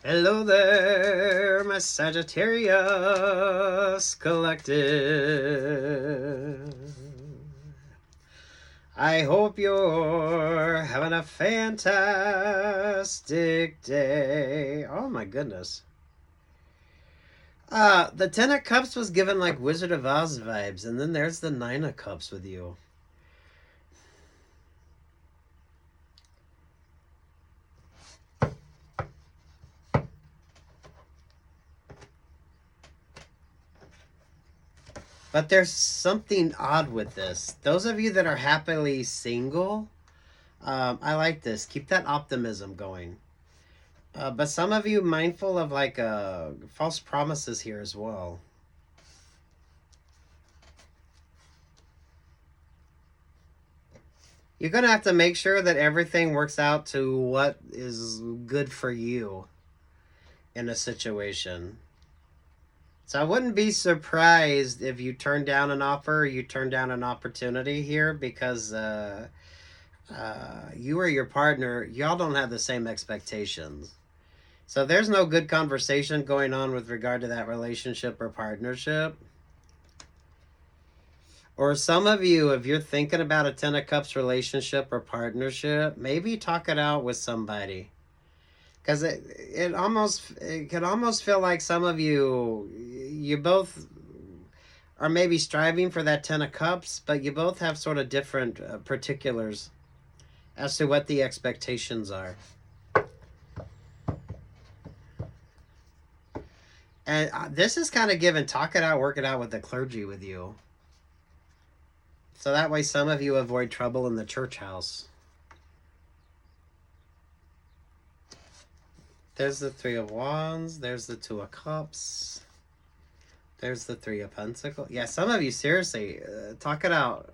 Hello there, my Sagittarius Collective. I hope you're having a fantastic day. Oh my goodness. The Ten of Cups was given like Wizard of Oz vibes, and then there's the Nine of Cups with you. But there's something odd with this. Those of you that are happily single, I like this. Keep that optimism going. But some of you mindful of like false promises here as well. You're going to have to make sure that everything works out to what is good for you in a situation. So I wouldn't be surprised if you turn down an offer, or you turn down an opportunity here, because you or your partner, y'all don't have the same expectations. So there's no good conversation going on with regard to that relationship or partnership. Or some of you, if you're thinking about a Ten of Cups relationship or partnership, maybe talk it out with somebody. Because it can almost feel like some of you both are maybe striving for that Ten of Cups, but you both have sort of different particulars as to what the expectations are. And this is kind of given, talk it out, work it out with the clergy with you. So that way some of you avoid trouble in the church house. There's the Three of Wands. There's the Two of Cups. There's the Three of Pentacles. Yeah, some of you, seriously, talk it out.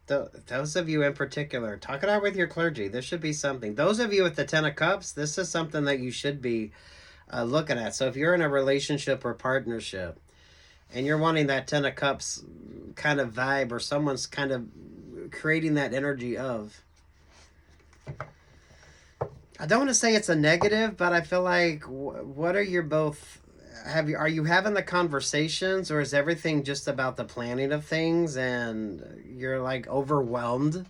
Those of you in particular, talk it out with your clergy. This should be something. Those of you with the Ten of Cups, this is something that you should be looking at. So if you're in a relationship or partnership and you're wanting that Ten of Cups kind of vibe, or someone's kind of creating that energy of, I don't want to say it's a negative, but I feel like what are you both are you having the conversations, or is everything just about the planning of things and you're like overwhelmed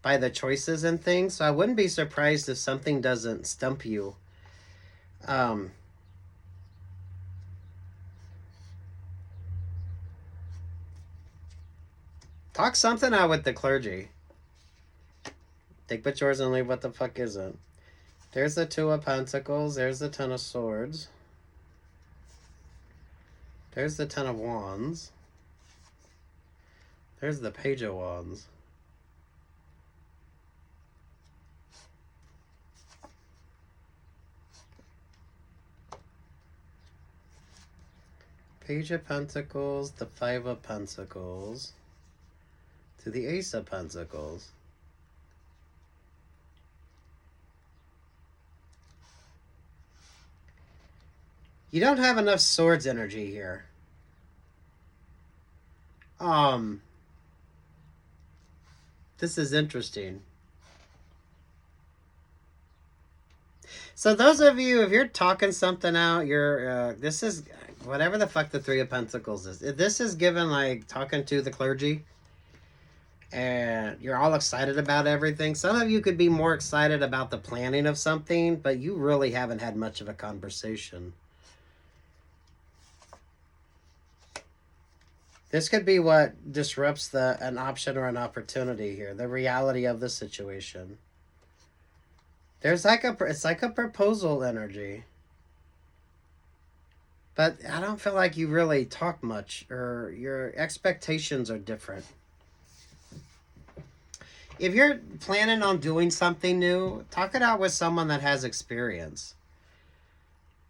by the choices and things? So I wouldn't be surprised if something doesn't stump you. Talk something out with the clergy. Take what's yours and leave what the fuck isn't. There's the Two of Pentacles. There's the Ten of Swords. There's the Ten of Wands. There's the Page of Wands. Page of Pentacles, the Five of Pentacles, to the Ace of Pentacles. You don't have enough swords energy here. This is interesting. So those of you, if you're talking something out, this is whatever the fuck the Three of Pentacles is. This is given like talking to the clergy and you're all excited about everything. Some of you could be more excited about the planning of something, but you really haven't had much of a conversation. This could be what disrupts an option or an opportunity here, the reality of the situation. It's like a proposal energy. But I don't feel like you really talk much, or your expectations are different. If you're planning on doing something new, talk it out with someone that has experience.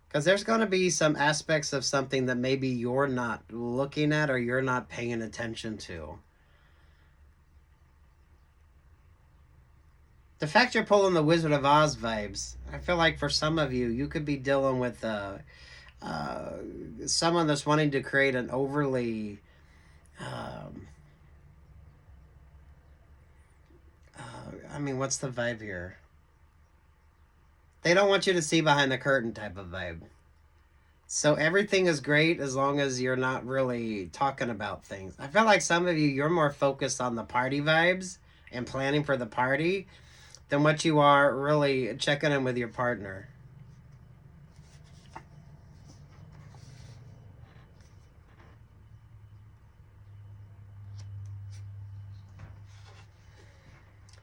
Because there's going to be some aspects of something that maybe you're not looking at or you're not paying attention to. The fact you're pulling the Wizard of Oz vibes, I feel like for some of you, you could be dealing with someone that's wanting to create an overly what's the vibe here? They don't want you to see behind the curtain type of vibe. So everything is great as long as you're not really talking about things. I feel like some of you, you're more focused on the party vibes and planning for the party than what you are really checking in with your partner.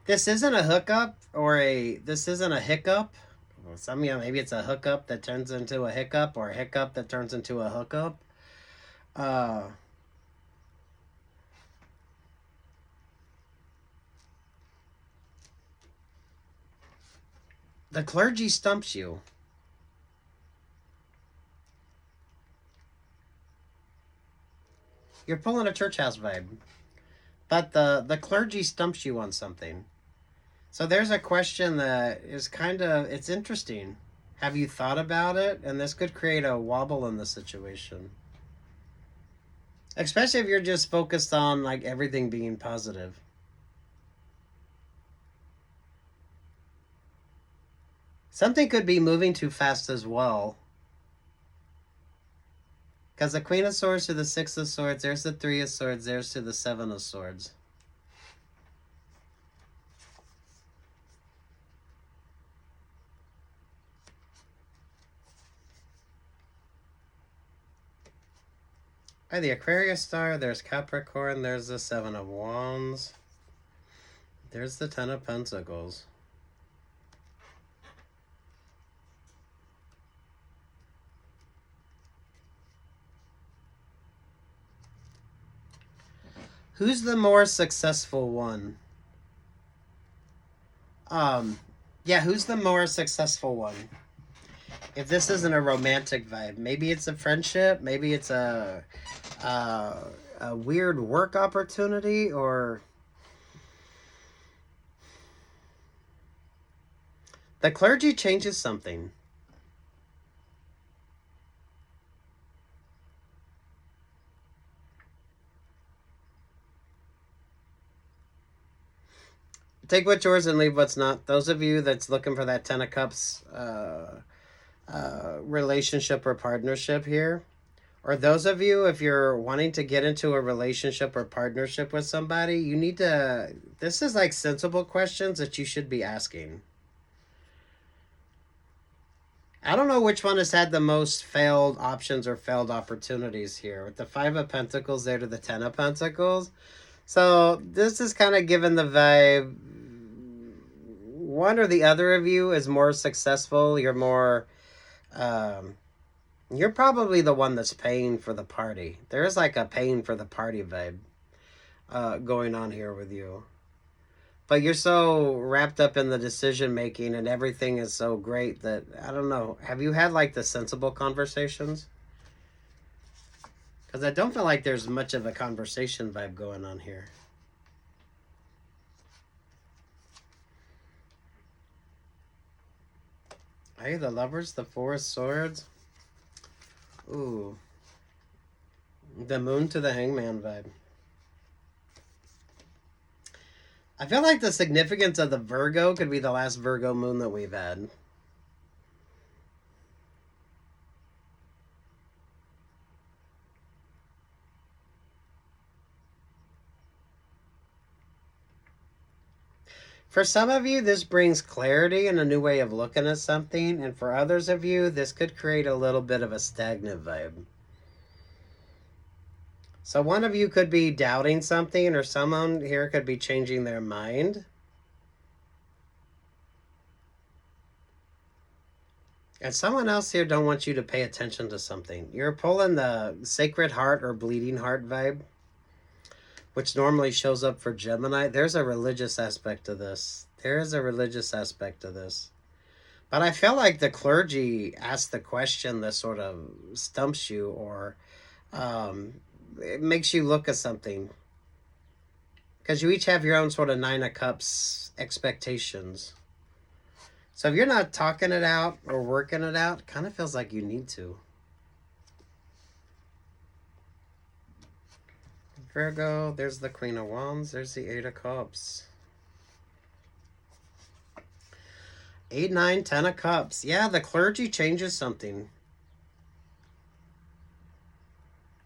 This isn't a hookup this isn't a hiccup. Some of you, maybe it's a hookup that turns into a hiccup or a hiccup that turns into a hookup. Uh, the clergy stumps you. You're pulling a church house vibe. But the clergy stumps you on something. So there's a question that is it's interesting. Have you thought about it? And this could create a wobble in the situation. Especially if you're just focused on like everything being positive. Something could be moving too fast as well. Because the Queen of Swords to the Six of Swords, there's the Three of Swords, there's to the Seven of Swords. The Aquarius star, there's Capricorn, there's the Seven of Wands, there's the Ten of Pentacles. Who's the more successful one? Yeah, who's the more successful one? If this isn't a romantic vibe, maybe it's a friendship, maybe it's a weird work opportunity, or the clergy changes something. Take what's yours and leave what's not. Those of you that's looking for that Ten of Cups relationship or partnership here, or those of you, if you're wanting to get into a relationship or partnership with somebody, you need to, this is like sensible questions that you should be asking. I don't know which one has had the most failed options or failed opportunities here. With the Five of Pentacles there to the Ten of Pentacles. So this is kind of giving the vibe, one or the other of you is more successful. You're more, you're probably the one that's paying for the party. There is like a paying for the party vibe going on here with you. But you're so wrapped up in the decision making and everything is so great that, I don't know, have you had like the sensible conversations? Because I don't feel like there's much of a conversation vibe going on here. Hey, the Lovers, the Four of Swords. Ooh. The Moon to the Hangman vibe. I feel like the significance of the Virgo could be the last Virgo moon that we've had. For some of you, this brings clarity and a new way of looking at something. And for others of you, this could create a little bit of a stagnant vibe. So one of you could be doubting something, or someone here could be changing their mind. And someone else here don't want you to pay attention to something. You're pulling the Sacred Heart or Bleeding Heart vibe, which normally shows up for Gemini. There's a religious aspect to this. There is a religious aspect to this. But I feel like the clergy asked the question that sort of stumps you, or it makes you look at something. Because you each have your own sort of Nine of Cups expectations. So if you're not talking it out or working it out, it kind of feels like you need to. Virgo, there's the Queen of Wands, there's the Eight of Cups. 8, 9, 10 of Cups. Yeah, the clergy changes something.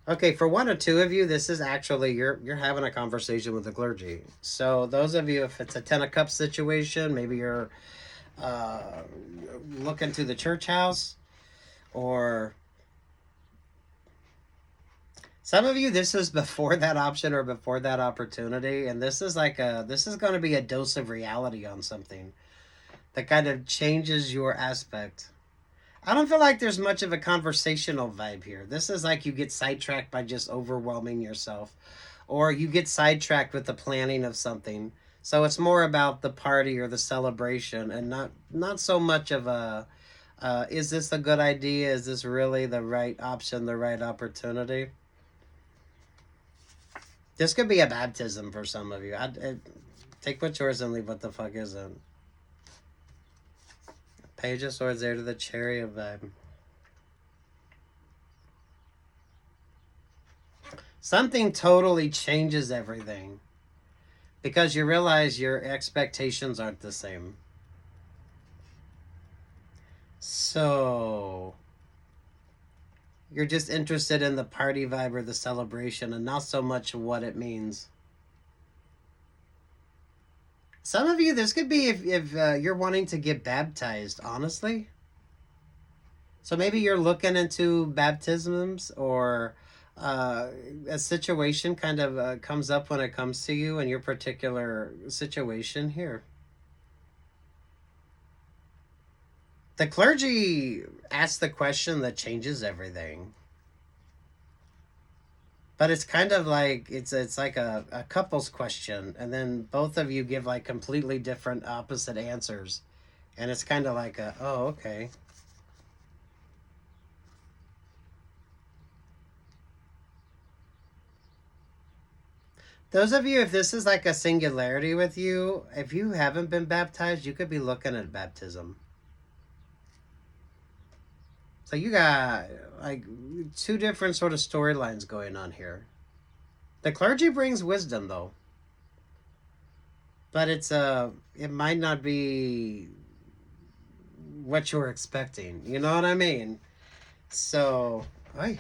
Okay, for 1 or 2 of you, this is actually, you're having a conversation with the clergy. So those of you, if it's a 10 of Cups situation, maybe you're looking to the church house, or some of you, this is before that option or before that opportunity, and this is this is going to be a dose of reality on something that kind of changes your aspect. I don't feel like there's much of a conversational vibe here. This is like you get sidetracked by just overwhelming yourself, or you get sidetracked with the planning of something. So it's more about the party or the celebration, and not so much of a is this a good idea? Is this really the right option, the right opportunity? This could be a baptism for some of you. I take what's yours and leave what the fuck isn't. Page of Swords there to the Chariot vibe. Something totally changes everything because you realize your expectations aren't the same. So you're just interested in the party vibe or the celebration and not so much what it means. Some of you, this could be if you're wanting to get baptized, honestly. So maybe you're looking into baptisms, or a situation kind of comes up when it comes to you and your particular situation here. The clergy asks the question that changes everything. But it's kind of like it's like a couple's question, and then both of you give like completely different opposite answers. And it's kind of like oh, okay. Those of you, if this is like a singularity with you, if you haven't been baptized, you could be looking at baptism. So you got like 2 different sort of storylines going on here. The clergy brings wisdom though. But it might not be what you're expecting. You know what I mean? So, ay.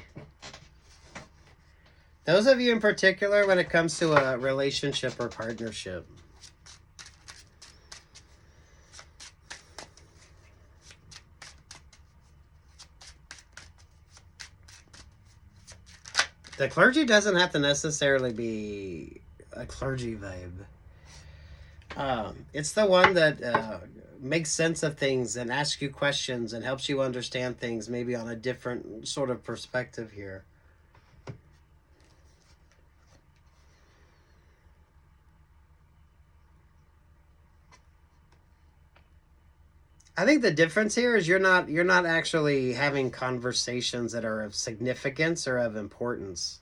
Those of you in particular, when it comes to a relationship or partnership, the clergy doesn't have to necessarily be a clergy vibe. It's the one that makes sense of things and asks you questions and helps you understand things maybe on a different sort of perspective here. I think the difference here is you're not actually having conversations that are of significance or of importance.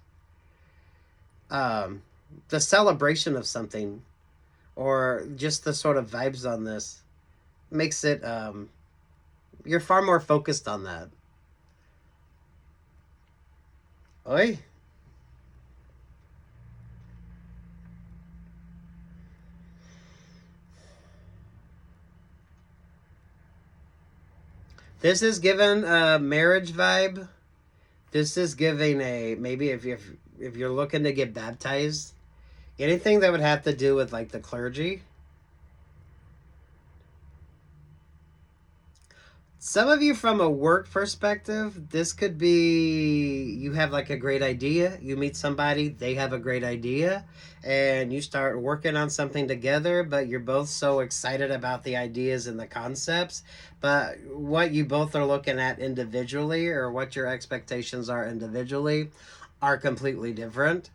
The celebration of something, or just the sort of vibes on this, makes it you're far more focused on that. Oi. This is given a marriage vibe. This is giving a, maybe if you're looking to get baptized, anything that would have to do with like the clergy. Some of you, from a work perspective, this could be you have like a great idea. You meet somebody, they have a great idea, and you start working on something together, but you're both so excited about the ideas and the concepts. But what you both are looking at individually, or what your expectations are individually, are completely different.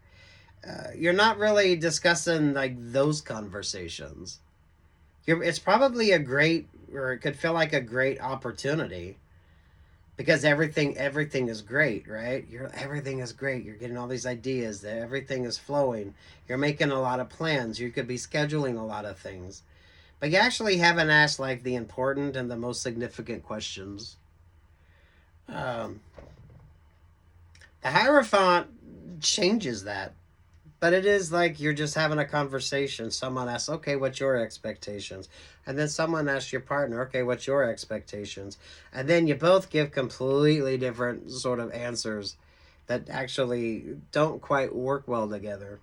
You're not really discussing like those conversations. It's probably a great, or it could feel like a great opportunity, because everything is great, right? Everything is great. You're getting all these ideas. That everything is flowing. You're making a lot of plans. You could be scheduling a lot of things, but you actually haven't asked like the important and the most significant questions. The Hierophant changes that. But it is like you're just having a conversation. Someone asks, okay, what's your expectations? And then someone asks your partner, okay, what's your expectations? And then you both give completely different sort of answers that actually don't quite work well together.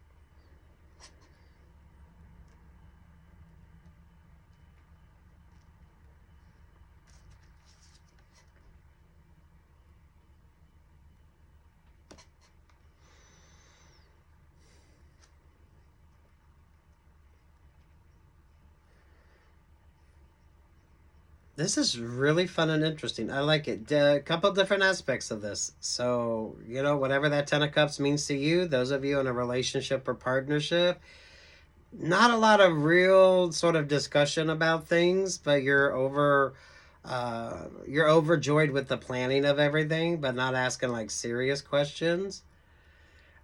This is really fun and interesting. I like it. A couple different aspects of this. So, whatever that Ten of Cups means to you, those of you in a relationship or partnership, not a lot of real sort of discussion about things, but you're overjoyed with the planning of everything, but not asking like serious questions.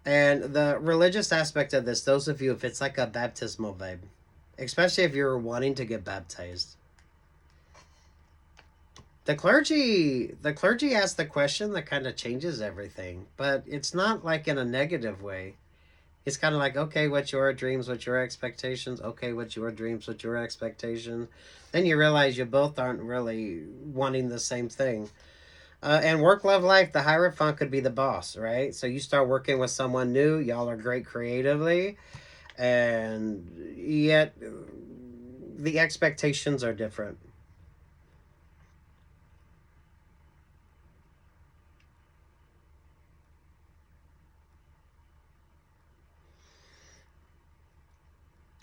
And the religious aspect of this, those of you, if it's like a baptismal vibe, especially if you're wanting to get baptized. The clergy asks the question that kind of changes everything, but it's not like in a negative way. It's kind of like, okay, what's your dreams? What's your expectations? Okay, what's your dreams? What's your expectations? Then you realize you both aren't really wanting the same thing. And work, love, life, the Hierophant could be the boss, right? So you start working with someone new. Y'all are great creatively. And yet the expectations are different.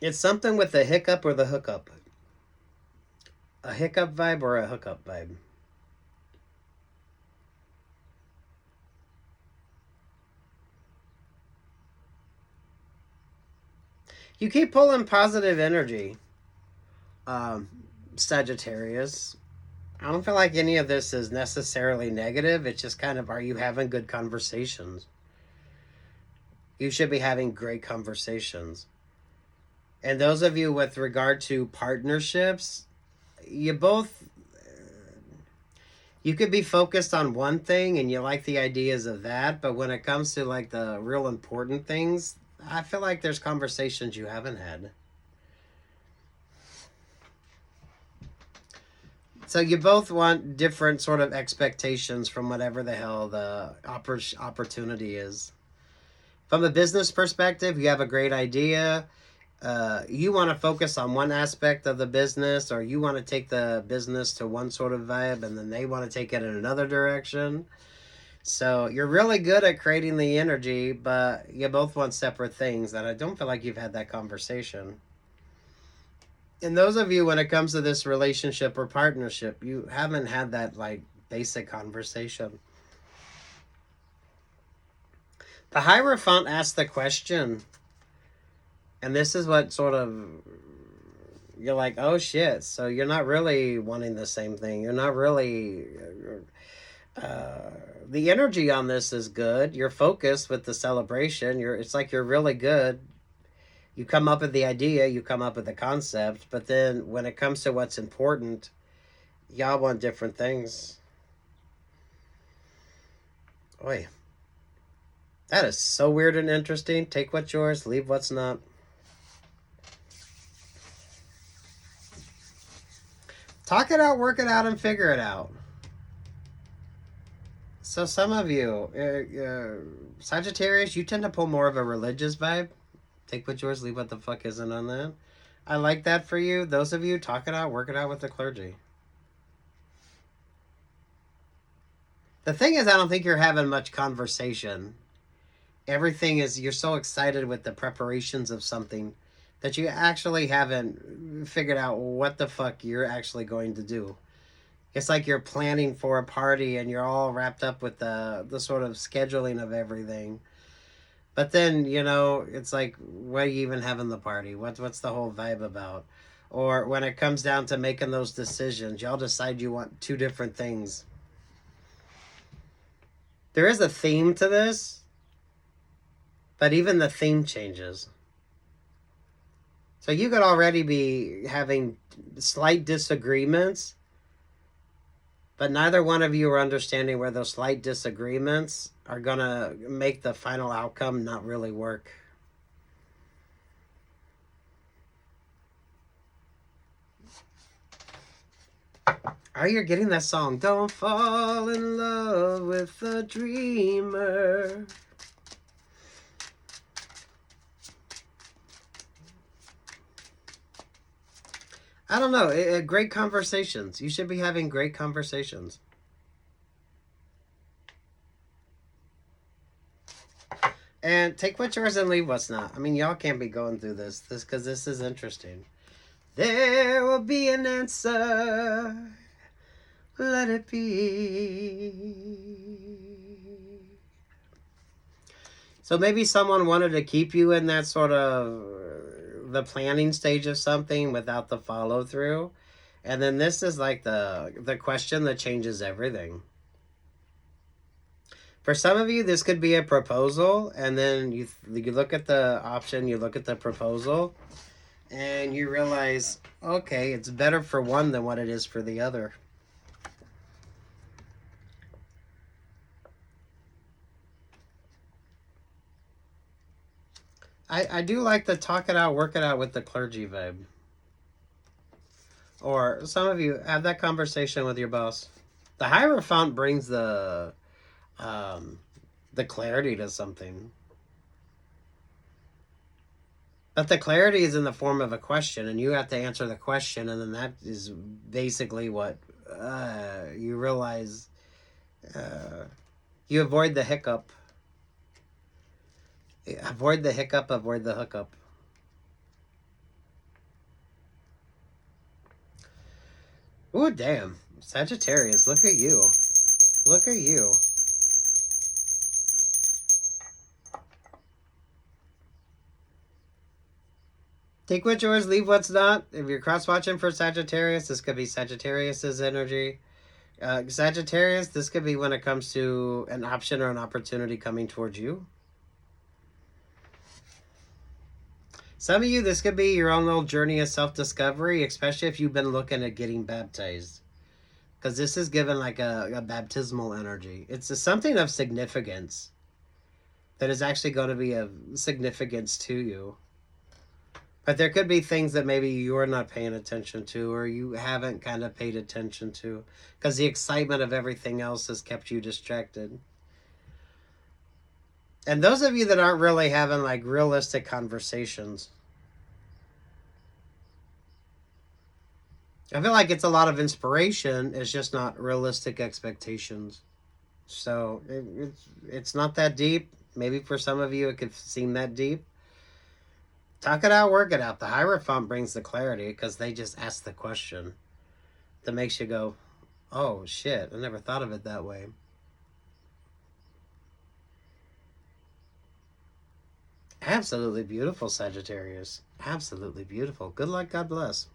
It's something with the hiccup or the hookup. A hiccup vibe or a hookup vibe. You keep pulling positive energy, um, Sagittarius. I don't feel like any of this is necessarily negative. It's just kind of, are you having good conversations? You should be having great conversations. And those of you with regard to partnerships, you both, you could be focused on one thing and you like the ideas of that, but when it comes to like the real important things, I feel like there's conversations you haven't had. So you both want different sort of expectations from whatever the hell the opportunity is. From a business perspective, you have a great idea. You want to focus on one aspect of the business, or you want to take the business to one sort of vibe, and then they want to take it in another direction. So you're really good at creating the energy, but you both want separate things, and I don't feel like you've had that conversation. And those of you, when it comes to this relationship or partnership, you haven't had that like basic conversation. The Hierophant asked the question, and this is what sort of you're like, oh shit. So you're not really wanting the same thing. You're not really. The energy on this is good. You're focused with the celebration. It's like you're really good. You come up with the idea, you come up with the concept, but then when it comes to what's important, y'all want different things. Oi. That is so weird and interesting. Take what's yours, leave what's not. Talk it out, work it out, and figure it out. So some of you, Sagittarius, you tend to pull more of a religious vibe. Take what's yours, leave what the fuck isn't on that. I like that for you. Those of you, talk it out, work it out with the clergy. The thing is, I don't think you're having much conversation. Everything is, you're so excited with the preparations of something that you actually haven't figured out what the fuck you're actually going to do. It's like you're planning for a party and you're all wrapped up with the sort of scheduling of everything. But then, it's like, why are you even having the party? What's the whole vibe about? Or when it comes down to making those decisions, y'all decide you want two different things. There is a theme to this, but even the theme changes. So you could already be having slight disagreements, but neither one of you are understanding where those slight disagreements are going to make the final outcome not really work. Oh, you're getting that song. Don't fall in love with a dreamer. I don't know. Great conversations. You should be having great conversations. And take what's yours and leave what's not. I mean, y'all can't be going through this because this is interesting. There will be an answer. Let it be. So maybe someone wanted to keep you in that sort of the planning stage of something without the follow through. And then this is like the question that changes everything. For some of you, this could be a proposal, and then you look at the option, you look at the proposal, and you realize, okay, it's better for one than what it is for the other. I do like the talk it out, work it out with the clergy vibe. Or some of you have that conversation with your boss. The Hierophant brings the clarity to something. But the clarity is in the form of a question, and you have to answer the question, and then that is basically what you realize. You avoid the hiccup. Avoid the hiccup, avoid the hookup. Ooh, damn. Sagittarius, look at you. Look at you. Take what's yours, leave what's not. If you're cross-watching for Sagittarius, this could be Sagittarius's energy. Sagittarius, this could be when it comes to an option or an opportunity coming towards you. Some of you, this could be your own little journey of self-discovery, especially if you've been looking at getting baptized. Because this is given like a baptismal energy. It's something of significance that is actually going to be of significance to you. But there could be things that maybe you're not paying attention to, or you haven't kind of paid attention to, because the excitement of everything else has kept you distracted. And those of you that aren't really having like realistic conversations, I feel like it's a lot of inspiration. It's just not realistic expectations. So it's not that deep. Maybe for some of you it could seem that deep. Talk it out, work it out. The Hierophant brings the clarity because they just ask the question that makes you go, oh shit, I never thought of it that way. Absolutely beautiful, Sagittarius. Absolutely beautiful. Good luck. God bless.